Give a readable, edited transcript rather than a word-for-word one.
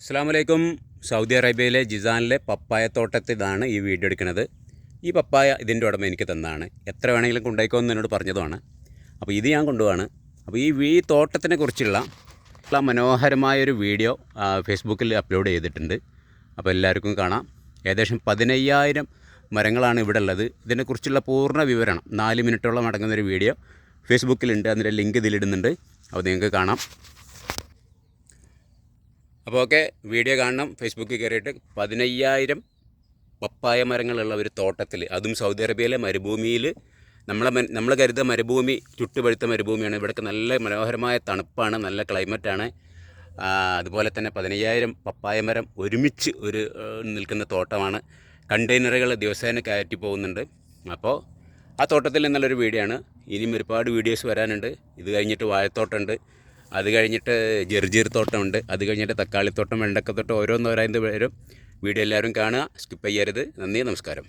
അസ്സലാമു സൗദി അറേബ്യയിലെ ജിസാനിലെ പപ്പായ തോട്ടത്തിലാണ് ഈ വീഡിയോ എടുക്കുന്നത്. ഈ പപ്പായ ഇതിൻ്റെ ഉടമ എനിക്ക് തന്നതാണ്. എത്ര വേണമെങ്കിലും കൊണ്ടുപോയിക്കോന്ന് എന്നോട് പറഞ്ഞതുമാണ്. അപ്പോൾ ഇത് ഞാൻ കൊണ്ടുപോവാണ്. അപ്പോൾ ഈ തോട്ടത്തിനെ കുറിച്ചുള്ള മനോഹരമായൊരു വീഡിയോ ഫേസ്ബുക്കിൽ അപ്ലോഡ് ചെയ്തിട്ടുണ്ട്. അപ്പോൾ എല്ലാവർക്കും കാണാം. ഏകദേശം 15,000 മരങ്ങളാണ് ഇവിടെ ഉള്ളത്. ഇതിനെക്കുറിച്ചുള്ള പൂർണ്ണ വിവരണം 4 മിനിറ്റോളം അടങ്ങുന്നൊരു വീഡിയോ ഫേസ്ബുക്കിലുണ്ട്. അതിൻ്റെ ലിങ്ക് ഇതിലിടുന്നുണ്ട്. അപ്പോൾ നിങ്ങൾക്ക് കാണാം. അപ്പോൾ ഓക്കെ, വീഡിയോ കാണണം. ഫേസ്ബുക്കിൽ കയറിയിട്ട് 15,000 പപ്പായ മരങ്ങളുള്ള ഒരു തോട്ടത്തിൽ, അതും സൗദി അറേബ്യയിലെ മരുഭൂമിയിൽ. നമ്മൾ കരുതുക മരുഭൂമി, ചുട്ടുപഴുത്ത മരുഭൂമിയാണ്. ഇവിടേക്ക് നല്ല മനോഹരമായ തണുപ്പാണ്, നല്ല ക്ലൈമറ്റാണ്. അതുപോലെ തന്നെ 15,000 പപ്പായ മരം ഒരുമിച്ച് നിൽക്കുന്ന തോട്ടമാണ്. കണ്ടെയ്നറുകൾ ദിവസേന കയറ്റി പോകുന്നുണ്ട്. അപ്പോൾ ആ തോട്ടത്തിൽ നിന്നുള്ളൊരു വീഡിയോ ആണ്. ഇനിയും ഒരുപാട് വീഡിയോസ് വരാനുണ്ട്. ഇത് കഴിഞ്ഞിട്ട് വാഴത്തോട്ടമുണ്ട്, അത് കഴിഞ്ഞിട്ട് ജർജീർ തോട്ടമുണ്ട്, അത് കഴിഞ്ഞിട്ട് തക്കാളിത്തോട്ടം, വെണ്ടക്കത്തോട്ടം, ഓരോന്നോരോന്ന് വരും. വീഡിയോ എല്ലാവരും കാണുക, സ്കിപ്പ് ചെയ്യരുത്. നന്ദി, നമസ്കാരം.